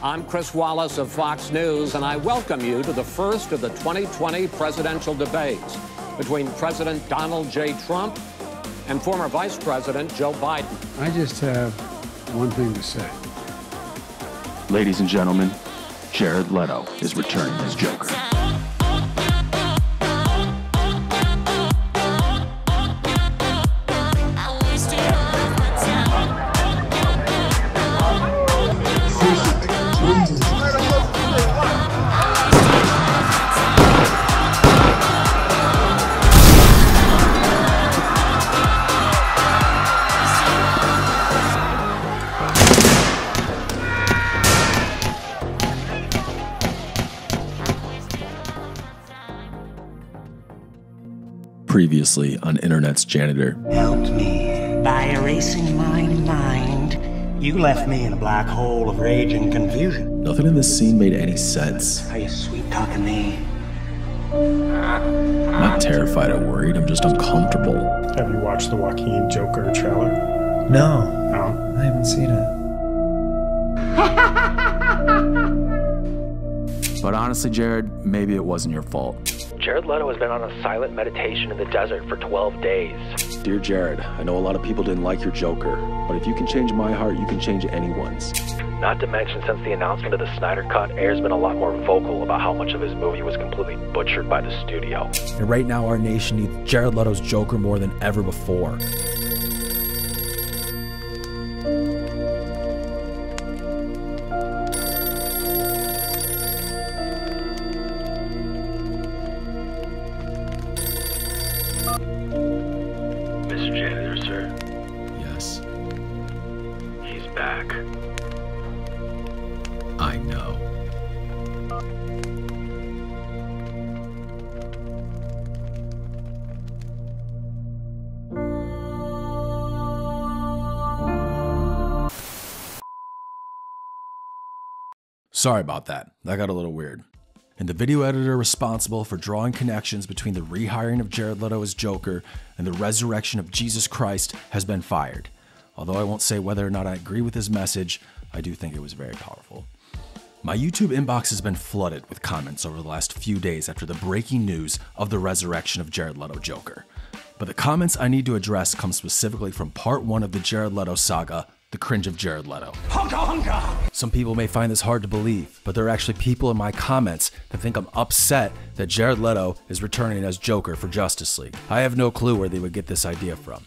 I'm Chris Wallace of Fox News, and I welcome you to the first of the 2020 presidential debates between President Donald J. Trump and former Vice President Joe Biden. I just have one thing to say. Ladies and gentlemen, Jared Leto is returning as Joker. Previously on Internet's Janitor. Helped me by erasing my mind. You left me in a black hole of rage and confusion. Nothing in this scene made any sense. Are you sweet-talking me? I'm not terrified or worried, I'm just uncomfortable. Have you watched the Joaquin Joker trailer? No. No? I haven't seen it. But honestly, Jared, maybe it wasn't your fault. Jared Leto has been on a silent meditation in the desert for 12 days. Dear Jared, I know a lot of people didn't like your Joker, but if you can change my heart, you can change anyone's. Not to mention, since the announcement of the Snyder Cut, Ayer's been a lot more vocal about how much of his movie was completely butchered by the studio. And right now, our nation needs Jared Leto's Joker more than ever before. Mr. Janitor, sir. Yes, He's back. I know. Sorry about that. That got a little weird. And the video editor responsible for drawing connections between the rehiring of Jared Leto as Joker and the resurrection of Jesus Christ has been fired. Although I won't say whether or not I agree with his message, I do think it was very powerful. My YouTube inbox has been flooded with comments over the last few days after the breaking news of the resurrection of Jared Leto Joker. But the comments I need to address come specifically from part 1 of the Jared Leto saga, The Cringe of Jared Leto. Some people may find this hard to believe, but there are actually people in my comments that think I'm upset that Jared Leto is returning as Joker for Justice League. I have no clue where they would get this idea from.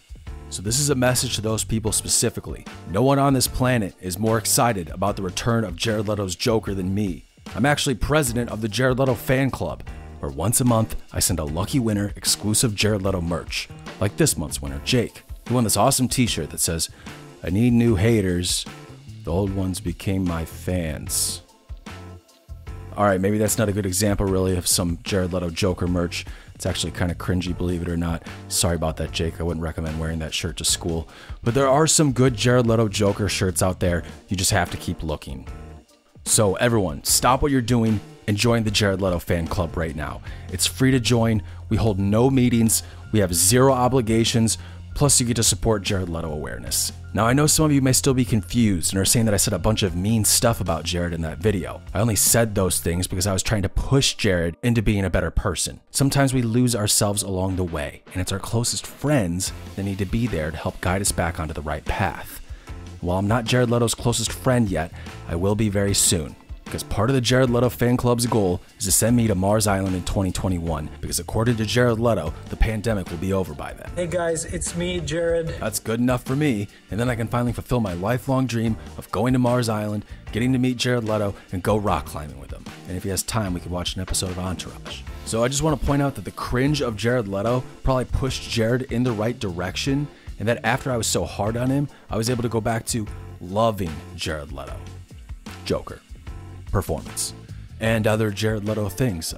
So this is a message to those people specifically. No one on this planet is more excited about the return of Jared Leto's Joker than me. I'm actually president of the Jared Leto fan club, where once a month I send a lucky winner exclusive Jared Leto merch. Like this month's winner, Jake. He won this awesome t-shirt that says, "I need new haters. The old ones became my fans." Alright, maybe that's not a good example really of some Jared Leto Joker merch. It's actually kind of cringy, believe it or not. Sorry about that, Jake. I wouldn't recommend wearing that shirt to school. But there are some good Jared Leto Joker shirts out there. You just have to keep looking. So everyone, stop what you're doing and join the Jared Leto fan club right now. It's free to join. We hold no meetings. We have zero obligations. Plus, you get to support Jared Leto awareness. Now, I know some of you may still be confused and are saying that I said a bunch of mean stuff about Jared in that video. I only said those things because I was trying to push Jared into being a better person. Sometimes we lose ourselves along the way, and it's our closest friends that need to be there to help guide us back onto the right path. While I'm not Jared Leto's closest friend yet, I will be very soon. Because part of the Jared Leto fan club's goal is to send me to Mars Island in 2021, because according to Jared Leto, the pandemic will be over by then. Hey guys, it's me, Jared. That's good enough for me, and then I can finally fulfill my lifelong dream of going to Mars Island, getting to meet Jared Leto, and go rock climbing with him. And if he has time, we can watch an episode of Entourage. So I just want to point out that the cringe of Jared Leto probably pushed Jared in the right direction, and that after I was so hard on him, I was able to go back to loving Jared Leto. Joker. Performance. And other Jared Leto things.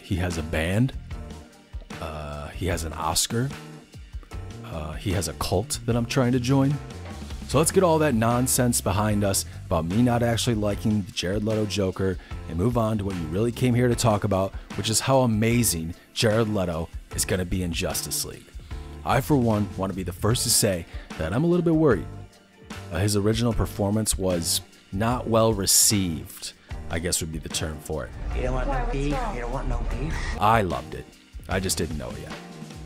He has a band. He has an Oscar. He has a cult that I'm trying to join. So let's get all that nonsense behind us about me not actually liking the Jared Leto Joker and move on to what you really came here to talk about, which is how amazing Jared Leto is going to be in Justice League. I, for one, want to be the first to say that I'm a little bit worried. His original performance was not well received, I guess would be the term for it. You don't want no beef? You don't want no beef? I loved it. I just didn't know it yet.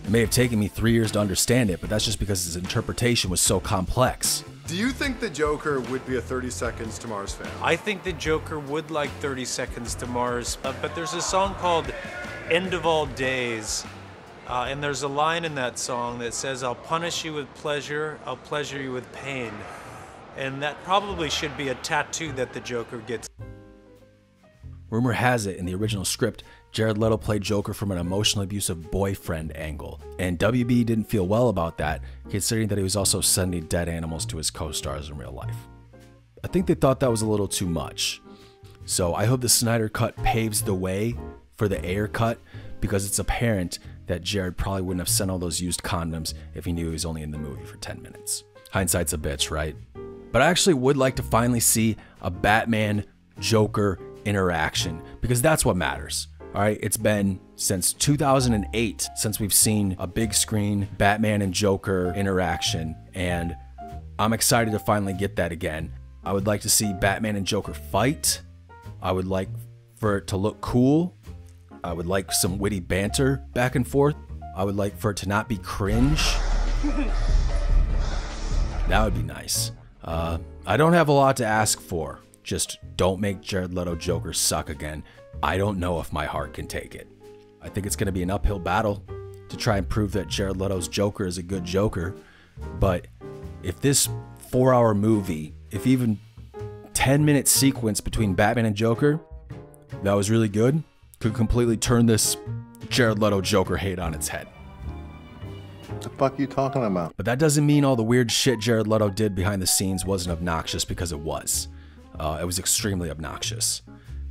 It may have taken me 3 years to understand it, but that's just because his interpretation was so complex. Do you think the Joker would be a 30 Seconds to Mars fan? I think the Joker would like 30 Seconds to Mars, but there's a song called End of All Days, and there's a line in that song that says, I'll punish you with pleasure, I'll pleasure you with pain. And that probably should be a tattoo that the Joker gets. Rumor has it, in the original script, Jared Leto played Joker from an emotionally abusive boyfriend angle, and WB didn't feel well about that, considering that he was also sending dead animals to his co-stars in real life. I think they thought that was a little too much. So I hope the Snyder cut paves the way for the Ayer cut, because it's apparent that Jared probably wouldn't have sent all those used condoms if he knew he was only in the movie for 10 minutes. Hindsight's a bitch, right? But I actually would like to finally see a Batman-Joker interaction, because that's what matters. All right, it's been since 2008 since we've seen a big screen Batman and Joker interaction, and I'm excited to finally get that again. I would like to see Batman and Joker fight. I would like for it to look cool. I would like some witty banter back and forth. I would like for it to not be cringe. That would be nice. I don't have a lot to ask for. Just don't make Jared Leto Joker suck again. I don't know if my heart can take it. I think it's going to be an uphill battle to try and prove that Jared Leto's Joker is a good Joker. But if this 4-hour movie, if even 10-minute sequence between Batman and Joker, that was really good, could completely turn this Jared Leto Joker hate on its head. What the fuck are you talking about? But that doesn't mean all the weird shit Jared Leto did behind the scenes wasn't obnoxious, because it was. It was extremely obnoxious.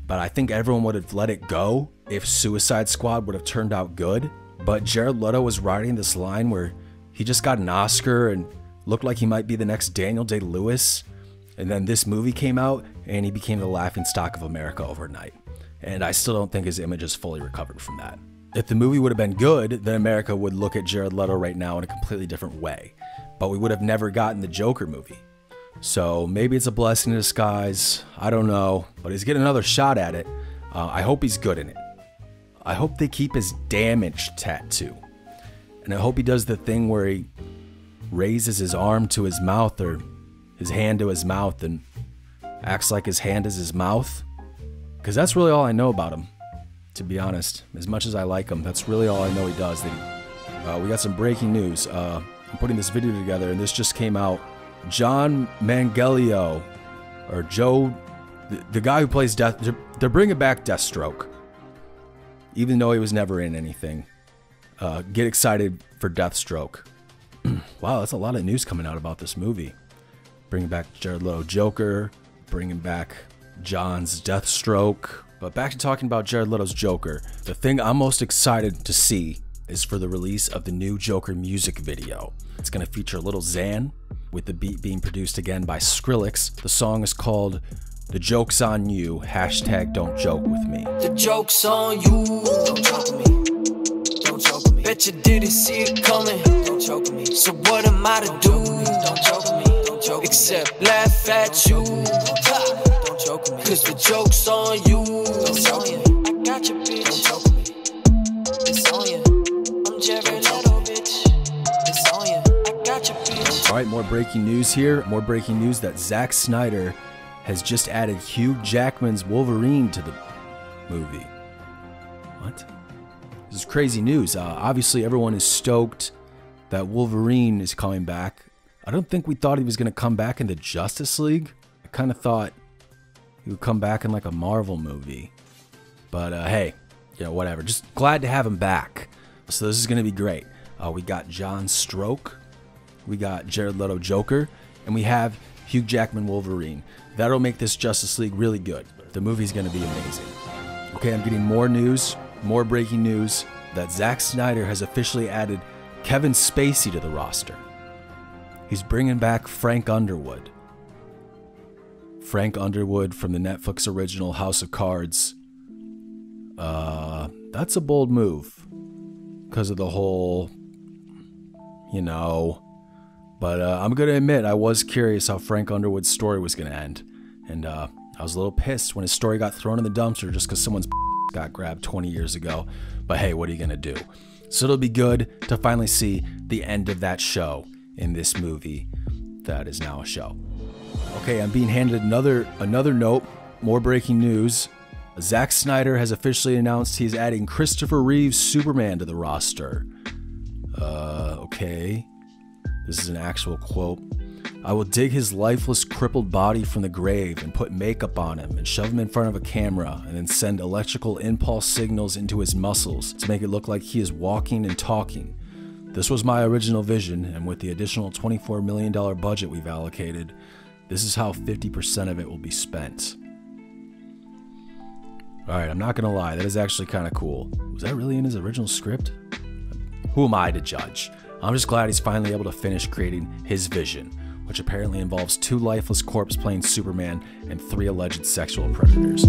But I think everyone would have let it go if Suicide Squad would have turned out good. But Jared Leto was riding this line where he just got an Oscar and looked like he might be the next Daniel Day-Lewis. And then this movie came out and he became the laughingstock of America overnight. And I still don't think his image is fully recovered from that. If the movie would have been good, then America would look at Jared Leto right now in a completely different way. But we would have never gotten the Joker movie. So maybe it's a blessing in disguise. I don't know. But he's getting another shot at it. I hope he's good in it. I hope they keep his damaged tattoo. And I hope he does the thing where he raises his arm to his mouth or his hand to his mouth and acts like his hand is his mouth. Because that's really all I know about him, to be honest. As much as I like him, that's really all I know he does. We got some breaking news. I'm putting this video together, and this just came out. John Manganiello, or Joe, the guy who plays they're bringing back Deathstroke, even though he was never in anything. Get excited for Deathstroke. Wow, that's a lot of news coming out about this movie. Bringing back Jared Leto Joker, bringing back John's Deathstroke. But back to talking about Jared Leto's Joker. The thing I'm most excited to see is for the release of the new Joker music video. It's going to feature Little Xan, with the beat being produced again by Skrillex. The song is called The Joke's on You, #DontJokeWithMe. The joke's on you. Don't joke with me. Don't joke with me. Bet you didn't see it coming. Don't joke with me. So what am I to do? Don't joke with me. Don't joke. Except laugh at you. Don't joke with me. Cause the joke's on you. It's on you. I got your bitch. Don't joke with me. It's on you. I'm Jared Leto, bitch. It's on you. I got your bitch. All right, more breaking news here. More breaking news that Zack Snyder has just added Hugh Jackman's Wolverine to the movie. What? This is crazy news. Obviously, everyone is stoked that Wolverine is coming back. I don't think we thought he was going to come back in the Justice League. I kind of thought he would come back in like a Marvel movie. But hey, you know, whatever. Just glad to have him back. So this is going to be great. We got John Stroke. We got Jared Leto Joker. And we have Hugh Jackman Wolverine. That'll make this Justice League really good. The movie's going to be amazing. Okay, I'm getting more news, more breaking news, that Zack Snyder has officially added Kevin Spacey to the roster. He's bringing back Frank Underwood. Frank Underwood from the Netflix original House of Cards. That's a bold move because of the whole, you know. But I'm going to admit, I was curious how Frank Underwood's story was going to end. And I was a little pissed when his story got thrown in the dumpster just because someone's got grabbed 20 years ago. But hey, what are you going to do? So it'll be good to finally see the end of that show in this movie that is now a show. Okay, I'm being handed another note. More breaking news. Zack Snyder has officially announced he's adding Christopher Reeve's Superman to the roster. Okay. This is an actual quote. I will dig his lifeless, crippled body from the grave and put makeup on him and shove him in front of a camera and then send electrical impulse signals into his muscles to make it look like he is walking and talking. This was my original vision, and with the additional $24 million budget we've allocated, this is how 50% of it will be spent. Alright, I'm not gonna lie, that is actually kind of cool. Was that really in his original script? Who am I to judge? I'm just glad he's finally able to finish creating his vision, which apparently involves 2 lifeless corpses playing Superman and 3 alleged sexual predators.